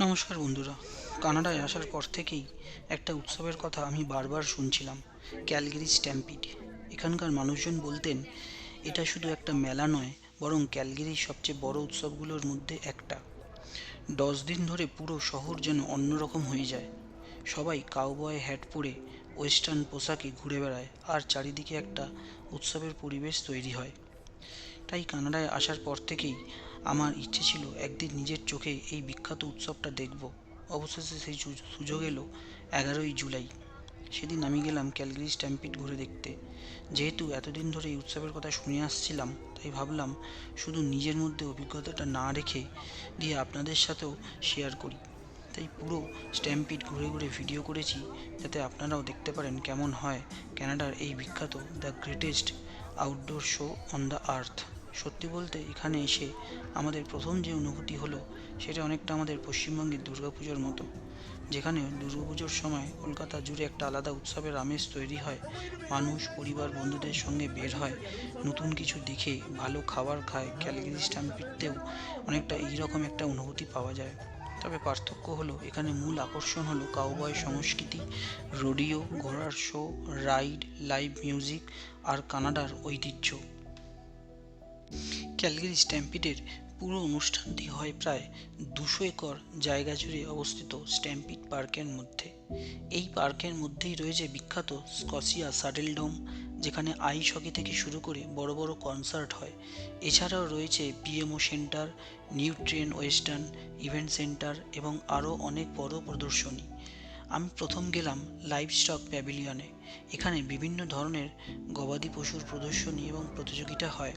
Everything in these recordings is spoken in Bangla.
নমস্কার বন্ধুরা। কানাডায় আসার পর থেকেই একটা উৎসবের কথা আমি বারবার শুনছিলাম, ক্যালগেরি স্ট্যাম্পিড। এখানকার মানুষজন বলতেন এটা শুধু একটা মেলা নয়, বরং ক্যালগেরির সবচেয়ে বড় উৎসবগুলোর মধ্যে একটা। 10 দিন ধরে পুরো শহর যেন অন্যরকম হয়ে যায়। সবাই কাউবয় হ্যাট পরে ওয়েস্টার্ন পোশাকে ঘুরে বেড়ায়, আর চারিদিকে একটা উৎসবের পরিবেশ তৈরি হয়। তাই কানাডায় আসার পর থেকেই আমার ইচ্ছে ছিল একদিন নিজের চোখে এই বিখ্যাত উৎসবটা দেখব। অবশেষে সেই সুযোগ এলো 11ই জুলাই। সেদিন আমি গেলাম ক্যালগেরি স্ট্যাম্পিড ঘুরে দেখতে। যেহেতু এতদিন ধরে এই উৎসবের কথা শুনে আসছিলাম, তাই ভাবলাম শুধু নিজের মধ্যে অভিজ্ঞতাটা না রেখে দিয়ে আপনাদের সাথেও শেয়ার করি। তাই পুরো স্ট্যাম্পিড ঘুরে ঘুরে ভিডিও করেছি, যাতে আপনারাও দেখতে পারেন কেমন হয় ক্যানাডার এই বিখ্যাত the greatest outdoor show on the earth. সত্যি বলতে এখানে এসে আমাদের প্রথম যে অনুভূতি হলো, সেটা অনেকটা আমাদের পশ্চিমবঙ্গের দুর্গাপুজোর মতো, যেখানে দুর্গাপুজোর সময় কলকাতা জুড়ে একটা আলাদা উৎসবের আমেজ তৈরি হয়। মানুষ পরিবার বন্ধুদের সঙ্গে বের হয়, নতুন কিছু দেখে ভালো খাবার খায়। ক্যালগেরি স্ট্যাম্পিডতেও অনেকটা এইরকম একটা অনুভূতি পাওয়া যায়। তবে পার্থক্য হলো এখানে মূল আকর্ষণ হলো কাউবয় সংস্কৃতি, রোডিও, ঘোড়ার শো, রাইড, লাইভ মিউজিক আর কানাডার ঐতিহ্য। ক্যালগেরি স্ট্যাম্পিডের পুরো অনুষ্ঠানটি হয় প্রায় 200 একর জায়গা জুড়ে অবস্থিত স্ট্যাম্পিড পার্কের মধ্যে। এই পার্কের মধ্যেই রয়েছে বিখ্যাত স্কসিয়া স্যাডেল ডোম, যেখানে আইস হকি থেকে শুরু করে বড় বড় কনসার্ট হয়। এছাড়াও রয়েছে PMO centre, new train western event centre এবং আরও অনেক বড় প্রদর্শনী। আমি প্রথম গেলাম লাইভ স্টক প্যাভিলিয়নে। এখানে বিভিন্ন ধরনের গবাদি পশুর প্রদর্শনী এবং প্রতিযোগিতা হয়।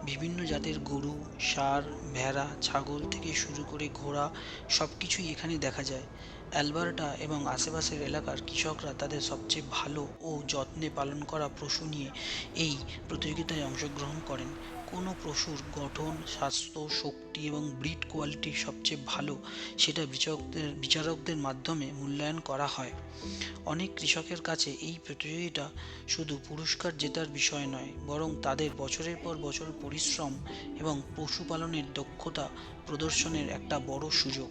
বিভিন্ন জাতের গরু, ষাঁড়, ভেড়া, ছাগল থেকে শুরু করে ঘোড়া, সব কিছুই এখানে দেখা যায়। অ্যালবার্টা এবং আশেপাশের এলাকার কৃষকরা তাদের সবচেয়ে ভালো ও যত্নে পালন করা পশু নিয়ে এই প্রতিযোগিতায় অংশগ্রহণ করেন। কোনো পশুর গঠন, স্বাস্থ্য, শক্তি এবং ব্রিড কোয়ালিটি সবচেয়ে ভালো, সেটা বিচারকদের মাধ্যমে মূল্যায়ন করা হয়। অনেক কৃষকের কাছে এই প্রতিযোগিতা শুধু পুরস্কার জেতার বিষয় নয়, বরং তাদের বছরের পর বছর পরিশ্রম এবং পশুপালনের দক্ষতা প্রদর্শনের একটা বড় সুযোগ।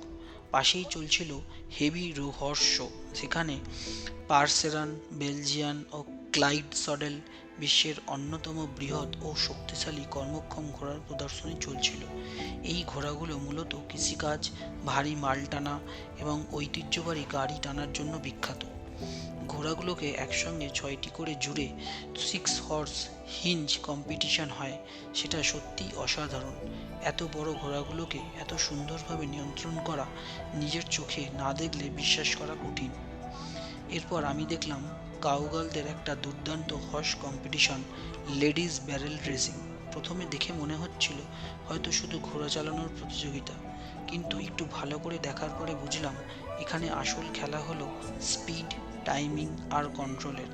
পাশেই চলছিল হেভি হর্স শো। সেখানে পার্সেরান, বেলজিয়ান ও ক্লাইড সডেল বিশ্বের অন্যতম বৃহৎ ও শক্তিশালী কর্মক্ষম ঘোড়ার প্রদর্শনী চলছিল। এই ঘোড়াগুলো মূলত কৃষিকাজ, ভারী মাল টানা এবং ঐতিহ্যবাহী গাড়ি টানার জন্য বিখ্যাত। ঘোড়াগুলোকে একসঙ্গে 6টি করে জুড়ে 6 হর্স হিঞ্জ কম্পিটিশন হয়। সেটা সত্যিই অসাধারণ। এত বড় ঘোড়াগুলোকে এত সুন্দরভাবে নিয়ন্ত্রণ করা নিজের চোখে না দেখলে বিশ্বাস করা কঠিন। এরপর আমি দেখলাম কাউগালদের একটা দুর্দান্ত horse competition, ladies barrel racing. প্রথমে দেখে মনে হচ্ছিল হয়তো শুধু ঘোড়া চালানোর প্রতিযোগিতা, কিন্তু একটু ভালো করে দেখার পরে বুঝলাম এখানে আসল খেলা হলো স্পিড, টাইমিং আর কন্ট্রোলের।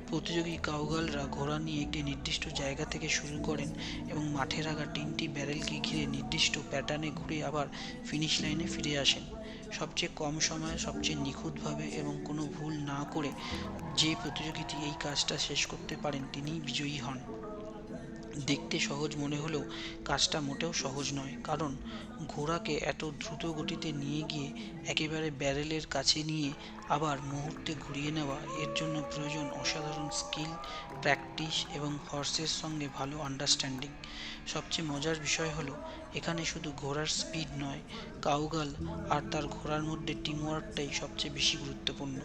প্রতিযোগী কাউগালরা ঘোড়া নিয়ে একটি নির্দিষ্ট জায়গা থেকে শুরু করেন এবং মাঠে রাখা 3টি ব্যারেলকে ঘিরে নির্দিষ্ট প্যাটার্নে ঘুরে আবার ফিনিশ লাইনে ফিরে আসেন। সবচেয়ে কম সময়ে সবচেয়ে নিখুঁতভাবে এবং কোনো ভুল না করে যে প্রতিযোগী এই কাজটা শেষ করতে পারেন তিনিই বিজয়ী হন। দেখতে সহজ মনে হলেও কাজটা মোটেও সহজ নয়, কারণ ঘোড়াকে এত দ্রুত গতিতে নিয়ে গিয়ে একেবারে ব্যারেলের কাছে নিয়ে আবার মুহূর্তে ঘুরিয়ে নেওয়া, এর জন্য প্রয়োজন অসাধারণ স্কিল, প্র্যাকটিস এবং হর্সের সঙ্গে ভালো আন্ডারস্ট্যান্ডিং। সবচেয়ে মজার বিষয় হলো এখানে শুধু ঘোড়ার স্পিড নয়, কাউগাল আর তার ঘোড়ার মধ্যে টিমওয়ার্কটাই সবচেয়ে বেশি গুরুত্বপূর্ণ।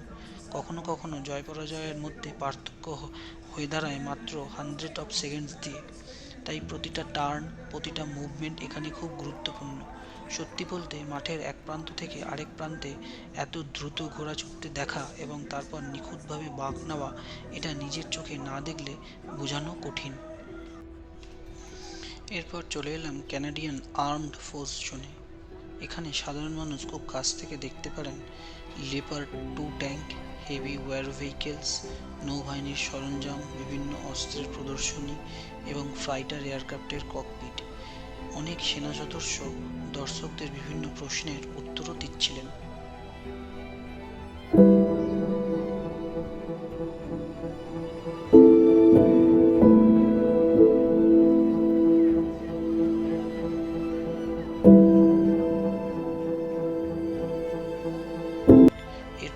কখনো কখনো জয় পরাজয়ের মধ্যে পার্থক্য হয়ে দাঁড়ায় মাত্র 100 অফ সেকেন্ডস দিয়ে। তাই প্রতিটা টার্ন, প্রতিটা মুভমেন্ট এখানে খুব গুরুত্বপূর্ণ। সত্যি বলতে মাঠের এক প্রান্ত থেকে আরেক প্রান্তে এত দ্রুত ঘোড়া ছুটতে দেখা এবং তারপর নিখুঁতভাবে বাঁক নেওয়া, এটা নিজের চোখে না দেখলে বোঝানো কঠিন। এরপর চলে এলাম ক্যানাডিয়ান আর্মড ফোর্স জোনে। এখানে সাধারণ মানুষ খুব কাছ থেকে দেখতে পারেন leopard 2 tank, heavy war vehicles, নৌবাহিনীর সরঞ্জাম, বিভিন্ন অস্ত্রের প্রদর্শনী এবং ফাইটার এয়ারক্রাফটের ককপিট। অনেক সেনা সদস্য দর্শকদের বিভিন্ন প্রশ্নের উত্তরও দিচ্ছিলেন।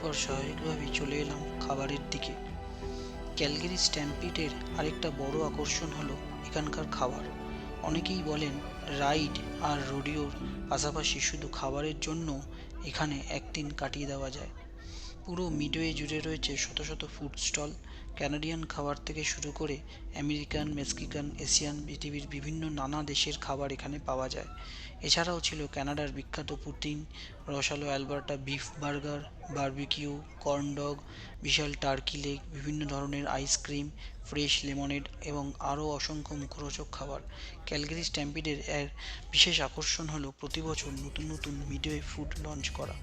এরপর স্বাভাবিকভাবেই চলে এলাম খাবারের দিকে। ক্যালগেরি স্ট্যাম্পিডের আরেকটা বড় আকর্ষণ হলো এখানকার খাবার। অনেকেই বলেন রাইড আর রোডিওর পাশাপাশি শুধু খাবারের জন্য এখানে একদিন কাটিয়ে দেওয়া যায়। পুরো মিডওয়ে জুড়ে রয়েছে শত শত ফুড স্টল। ক্যানাডিয়ান খাবার থেকে শুরু করে আমেরিকান, মেক্সিকান, এশিয়ান, পৃথিবীর বিভিন্ন নানা দেশের খাবার এখানে পাওয়া যায়। এছাড়াও ছিল কানাডার বিখ্যাত পুটিন, রসালো Alberta beef burger, barbecue, corn dog, বিশাল টার্কি লেগ, বিভিন্ন ধরনের আইসক্রিম, ফ্রেশ লেমনেড এবং আরও অসংখ্য মুখরোচক খাবার। ক্যালগেরি স্ট্যাম্পিডের এর বিশেষ আকর্ষণ হলো প্রতি বছর নতুন নতুন মিডওয়ে ফুড লঞ্চ করা।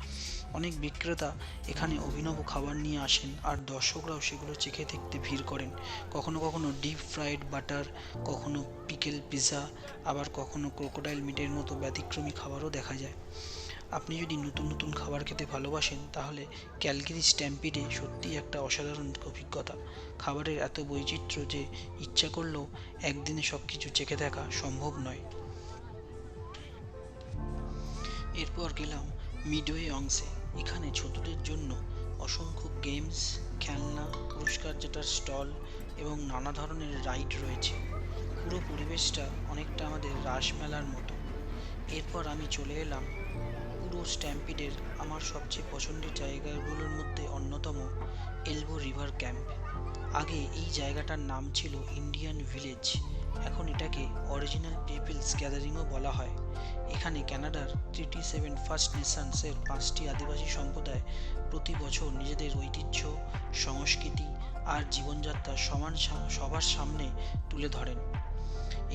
অনেক বিক্রেতা এখানে অভিনব খাবার নিয়ে আসেন আর দর্শকরাও সেগুলো চেখে দেখতে ভিড় করেন। কখনো কখনো ডিপ ফ্রাইড বাটার, কখনো পিকেল পিৎজা, আবার কখনো ক্রোকোডাইল মিটের মতো ব্যতিক্রমী খাবারও দেখা যায়। আপনি যদি নতুন নতুন খাবার খেতে ভালোবাসেন তাহলে ক্যালগেরি স্ট্যাম্পিডে সত্যিই একটা অসাধারণ অভিজ্ঞতা। খাবারের এত বৈচিত্র্য যে ইচ্ছা করলেও একদিনে সব কিছু চেখে দেখা সম্ভব নয়। এরপর গেলাম মিডওয়ে অংশে। এখানে ছোটদের জন্য অসংখ্য গেমস, খেলনা, পুরস্কার জেতার স্টল এবং নানা ধরনের রাইড রয়েছে। পুরো পরিবেশটা অনেকটা আমাদের রাসমেলার মতো। এরপর আমি চলে এলাম পুরো স্ট্যাম্পিডের আমার সবচেয়ে পছন্দের জায়গাগুলোর মধ্যে অন্যতম এলবো রিভার ক্যাম্প। আগে এই জায়গাটার নাম ছিল ইন্ডিয়ান ভিলেজ, এখন এটাকে অরিজিনাল পিপলস গ্যাদারিংও বলা হয়। এখানে কানাডার 37 ফার্স্ট নেশনসের 5টি আদিবাসী সম্প্রদায় প্রতি বছর নিজেদের ঐতিহ্য, সংস্কৃতি আর জীবনযাত্রা সবার সামনে তুলে ধরেন।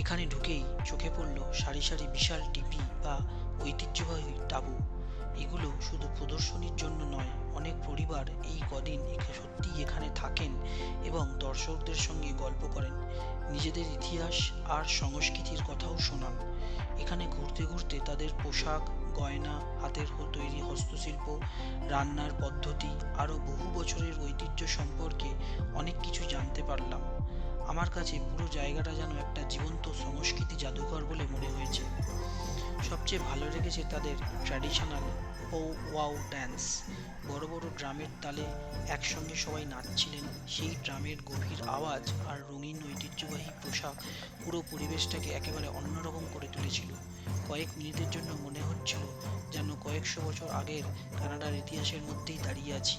এখানে ঢুকেই চোখে পড়ল সারি সারি বিশাল টিপি বা ঐতিহ্যবাহী তাঁবু। এগুলো শুধু প্রদর্শনীর জন্য নয়, অনেক পরিবার এই কদিন সত্যিই এখানে থাকেন এবং দর্শকদের সঙ্গে গল্প করেন, নিজেদের ইতিহাস আর সংস্কৃতির কথাও শোনান। এখানে ঘুরতে ঘুরতে তাদের পোশাক, গয়না, হাতের তৈরি হস্তশিল্প, রান্নার পদ্ধতি, আরও বহু বছরের ঐতিহ্য সম্পর্কে অনেক কিছু জানতে পারলাম। আমার কাছে পুরো জায়গাটা যেন একটা জীবন্ত সংস্কৃতি জাদুঘর বলে মনে হয়েছে। সবচেয়ে ভালো লেগেছে তাদের ট্র্যাডিশনাল পো ওয়াও ড্যান্স। বড় বড় ড্রামের তালে একসঙ্গে সবাই নাচছিলেন। সেই ড্রামের গভীর আওয়াজ আর রঙিন ঐতিহ্যবাহী পোশাক পুরো পরিবেশটাকে একেবারে অন্যরকম করে তুলেছিল। কয়েক মিনিটের জন্য মনে হচ্ছিল যেন কয়েকশো বছর আগের কানাডার ইতিহাসের মধ্যেই দাঁড়িয়ে আছি।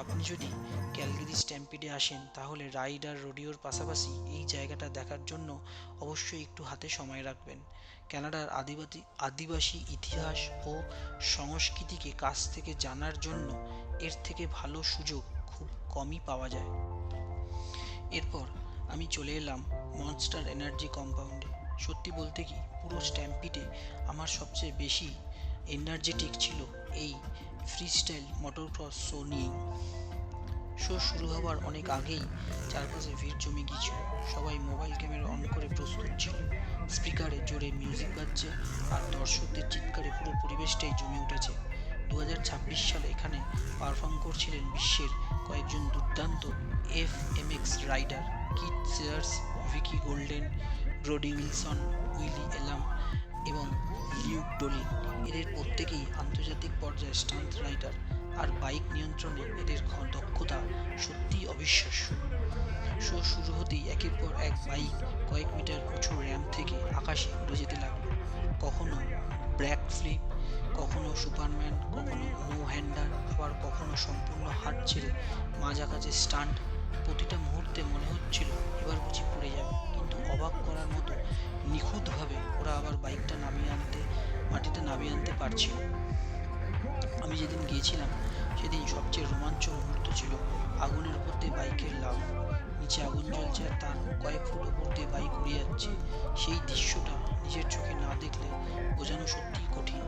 আপনি যদি ক্যালগেরি স্ট্যাম্পিডে আসেন তাহলে রাইড আর রোডিওর পাশাপাশি এই জায়গাটা দেখার জন্য অবশ্যই একটু হাতে সময় রাখবেন। কানাডার আদিবাসী ইতিহাস ও সংস্কৃতিকে কাছ থেকে জানার জন্য এর থেকে ভালো সুযোগ খুব কমই পাওয়া যায়। এরপর আমি চলে এলাম মনস্টার এনার্জি কম্পাউন্ডে। সত্যি বলতে কি, পুরো স্ট্যাম্পিডে আমার সবচেয়ে বেশি এনার্জেটিক ছিল এই ফ্রিস্টাইল মোটরক্রস শো নিয়েই। শো শুরু হবার অনেক আগেই চারপাশে ভিড় জমে গিয়েছিল। সবাই মোবাইল ক্যামেরা অন করে প্রস্তুত ছিল। স্পিকারে জোরে মিউজিক বাজছে আর দর্শকদের চিৎকারে পুরো পরিবেশটাই জমে উঠেছে। 2026 সালে এখানে পারফর্ম করছিলেন বিশ্বের কয়েকজন দুর্দান্ত FMX rider, Keith Sayers, Vicky Golden, Brodie Wilson, Willy Elam এবং লিউক ডোলিন। এদের প্রত্যেকেই আন্তর্জাতিক পর্যায়ে স্টান্ট রাইডার, আর বাইক নিয়ন্ত্রণে এদের দক্ষতা সত্যিই অবিশ্বাস্য। শো শুরু হতেই একের পর এক বাইক কয়েক মিটার উঁচু র্যাম্প থেকে আকাশে উড়ে যেতে লাগলো। কখনো ব্র্যাক ফ্লিপ, কখনো সুপারম্যান, কখনো নো হ্যান্ডার, আবার কখনো সম্পূর্ণ হাত ছেড়ে মাঝ আকাশে স্টান্ট। প্রতিটা মুহূর্তে মনে হচ্ছিল এবার বুঝি পড়ে যাবে, কিন্তু অবাক করার মতো নিখুঁতভাবে ওরা আবার বাইকটা মাটিতে নামিয়ে আনতে পারছিল। আমি যেদিন গিয়েছিলাম সেদিন সবচেয়ে রোমাঞ্চ মুহূর্ত ছিল আগুনের উপর দিয়ে বাইকের লাফ। নিচে আগুন জ্বলছে আর তার কয়েক ফুট উপর দিয়ে বাইক উড়ে যাচ্ছে। সেই দৃশ্যটা নিজের চোখে না দেখলে বোঝানো সত্যিই কঠিন।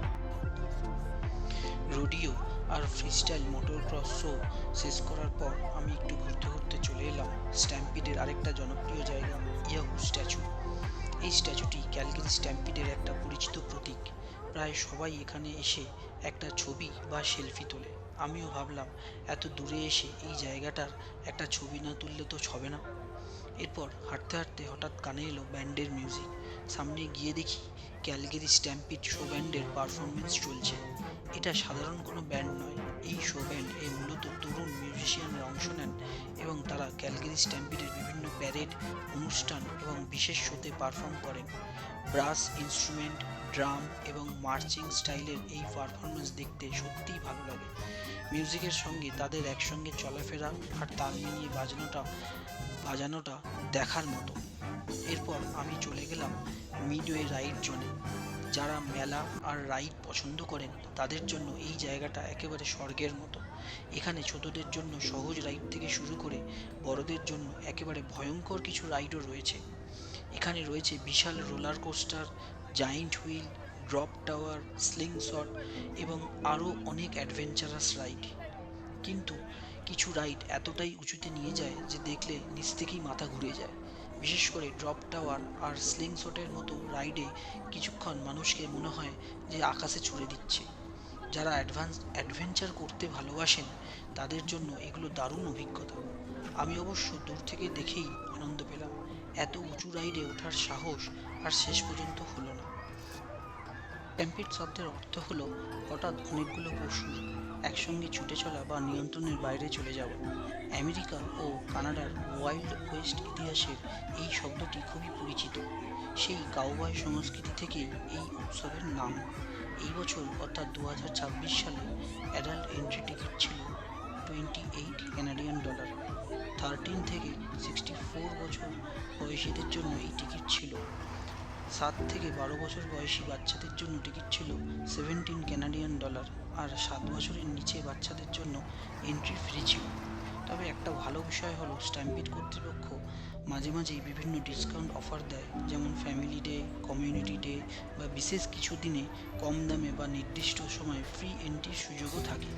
রোডিও আর ফ্রিস্টাইল মোটরক্রস শো শেষ করার পর আমি একটু ঘুরতে ঘুরতে চলে এলাম স্ট্যাম্পিডের আরেকটা জনপ্রিয় জায়গা, ইয়াহু স্ট্যাচু। এই স্ট্যাচুটি ক্যালগেরি স্ট্যাম্পিডের একটা পরিচিত প্রতীক। প্রায় সবাই এখানে এসে একটা ছবি বা সেলফি তোলে। আমিও ভাবলাম এত দূরে এসে এই জায়গাটার একটা ছবি না তুললে তো হবে না। এরপর হাঁটতে হাঁটতে হঠাৎ কানে এলো ব্যান্ডের মিউজিক। সামনে গিয়ে দেখি ক্যালগেরি স্ট্যাম্পিড শো ব্যান্ডের পারফরমেন্স চলছে। এটা সাধারণ কোনো ব্যান্ড নয়, এই শো ব্যান্ড মূলত তরুণ মিউজিশিয়ানরা অংশ নেন এবং তারা ক্যালগেরি স্ট্যাম্পিডের বিভিন্ন প্যারেড, অনুষ্ঠান এবং বিশেষ শোতে পারফর্ম করেন। ব্রাস ইনস্ট্রুমেন্ট, ড্রাম এবং মার্চিং স্টাইলের এই পারফরমেন্স দেখতে সত্যিই ভালো লাগে। মিউজিকের সঙ্গে তাদের একসঙ্গে চলাফেরা আর তাল মিলিয়ে বাজানোটা দেখার মতো। এরপর আমি চলে গেলাম মিডওয়ে রাইড জোনে। যারা মেলা আর রাইড পছন্দ করেন তাদের জন্য এই জায়গাটা একেবারে স্বর্গের মতো। এখানে ছোটদের জন্য সহজ রাইড থেকে শুরু করে বড়দের জন্য একেবারে ভয়ঙ্কর কিছু রাইডও রয়েছে। এখানে রয়েছে বিশাল roller coaster, giant wheel, drop tower, sling shot এবং আরও অনেক অ্যাডভেঞ্চারাস রাইড। কিন্তু কিছু রাইড এতটাই উঁচুতে নিয়ে যায় যে দেখলে নিচ থেকেই মাথা ঘুরে যায়। বিশেষ করে ড্রপ টাওয়ার আর স্লিং শটের মতো রাইডে কিছুক্ষণ মানুষকে মনে হয় যে আকাশে ছুড়ে দিচ্ছে। যারা অ্যাডভেঞ্চার করতে ভালোবাসেন তাদের জন্য এগুলো দারুণ অভিজ্ঞতা। আমি অবশ্য দূর থেকে দেখেই আনন্দ পেলাম। এত উঁচু রাইডে ওঠার সাহস আর শেষ পর্যন্ত হলো না। স্ট্যাম্পিড শব্দের অর্থ হলো হঠাৎ অনেকগুলো পশুর একসঙ্গে ছুটে চলা বা নিয়ন্ত্রণের বাইরে চলে যাওয়া। আমেরিকা ও কানাডার ওয়াইল্ড ওয়েস্ট ইতিহাসের এই শব্দটি খুবই পরিচিত। সেই কাউবয় সংস্কৃতি থেকেই এই উৎসবের নাম। এই বছর অর্থাৎ 2026 সালে অ্যাডাল্ট এন্ট্রি টিকিট ছিল $28 13 থেকে 64 বছর বয়সীদের জন্য এই টিকিট ছিল। 7 থেকে 12 বছর বয়সী বাচ্চাদের জন্য টিকিট ছিল $17 আর 7 বছরের নিচে বাচ্চাদের জন্য এন্ট্রি ফ্রি ছিল। তবে একটা ভালো বিষয় হলো স্ট্যাম্পিড কর্তৃপক্ষ মাঝে মাঝেই বিভিন্ন ডিসকাউন্ট অফার দেয়, যেমন ফ্যামিলি ডে, কমিউনিটি ডে বা বিশেষ কিছু দিনে কম দামে বা নির্দিষ্ট সময়ে ফ্রি এন্ট্রির সুযোগও থাকে।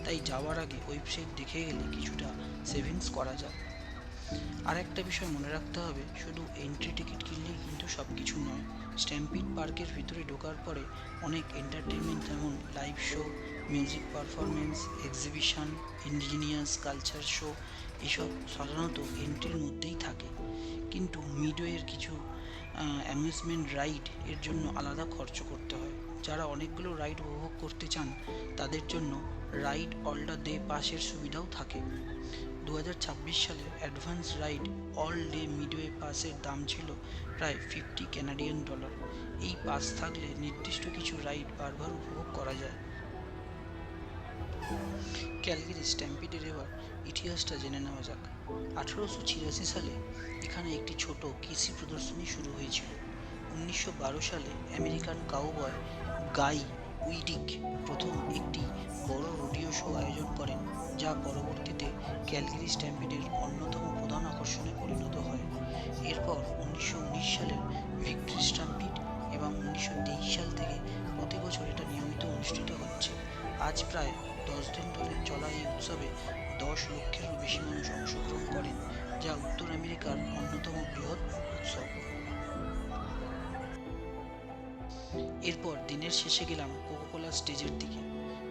তাই যাওয়ার আগে ওয়েবসাইট দেখে গেলে কিছুটা সেভিংস করা যায়। আর একটা বিষয় মনে রাখতে হবে, শুধু এন্ট্রি টিকিট কিনলেই কিন্তু সব কিছু নয়। স্ট্যাম্পিড পার্কের ভিতরে ঢোকার পরে অনেক এন্টারটেনমেন্ট যেমন live show, music performance, exhibition, indigenous culture show এসব সাধারণত এন্ট্রির মধ্যেই থাকে। কিন্তু মিডওয়ের কিছু অ্যামিউজমেন্ট রাইড এর জন্য আলাদা খরচ করতে হয়। যারা অনেকগুলো রাইড উপভোগ করতে চান তাদের জন্য রাইড অল দ্য ডে পাসের সুবিধাও থাকে। 2026 সালে advance ride all day midway পাসের দাম ছিল প্রায় $50। এই পাস থাকলে নির্দিষ্ট কিছু রাইড বারবার উপভোগ করা যায়। ক্যালগেরি স্ট্যাম্পিডের এবার ইতিহাসটা জেনে নেওয়া যাক। 1886 সালে এখানে একটি ছোট কৃষি প্রদর্শনী শুরু হয়েছিল। 1912 সালে আমেরিকান কাউবয় গাই উইডিক প্রথম একটি বড় রোডিও শো আয়োজন করেন, যা পরবর্তীতে ক্যালগেরি স্ট্যাম্পিডের অন্যতম প্রধান আকর্ষণে পরিণত হয়। এরপর 1919 সালের ভিক্টরি স্ট্যাম্পিড এবং 1923 সাল থেকে প্রতি বছর এটা নিয়মিত অনুষ্ঠিত হচ্ছে। আজ প্রায় 10 দিন ধরে চলা এই উৎসবে 10 লক্ষেরও বেশি মানুষ অংশগ্রহণ করেন, যা উত্তর আমেরিকার অন্যতম বৃহৎ উৎসব। এরপর দিনের শেষে গেলাম কোকা-কোলা স্টেজের দিকে।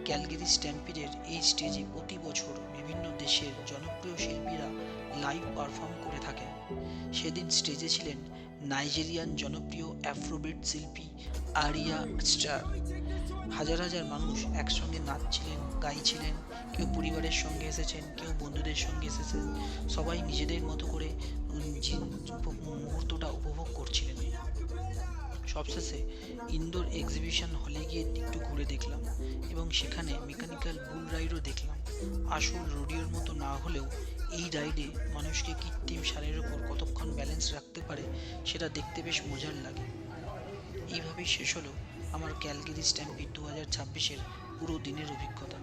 ক্যালগেরি স্ট্যাম্পিডের এই স্টেজে প্রতি বছর বিভিন্ন দেশের জনপ্রিয় শিল্পীরা লাইভ পারফর্ম করে থাকেন। সেদিন স্টেজে ছিলেন নাইজেরিয়ান জনপ্রিয় অ্যাফ্রোবিট শিল্পী আরিয়া স্টার। হাজার হাজার মানুষ একসঙ্গে নাচছিলেন, গাইছিলেন। কেউ পরিবারের সঙ্গে এসেছেন, কেউ বন্ধুদের সঙ্গে এসেছেন। সবাই নিজেদের মতো করে মুহূর্তটা উপভোগ করছিলেন। সবশেষে ইনডোর এক্সিবিশন হলে গিয়ে একটু ঘুরে দেখলাম এবং সেখানে মেকানিক্যাল বুল রাইডও দেখলাম। আসল রোডিওর মতো না হলেও এই রাইডে মানুষকে কৃত্রিম ষাঁড়ের ওপর কতক্ষণ ব্যালেন্স রাখতে পারে সেটা দেখতে বেশ মজার লাগে। এইভাবেই শেষ হলো আমার ক্যালগেরি স্ট্যাম্পিড 2026-এর পুরো দিনের অভিজ্ঞতা।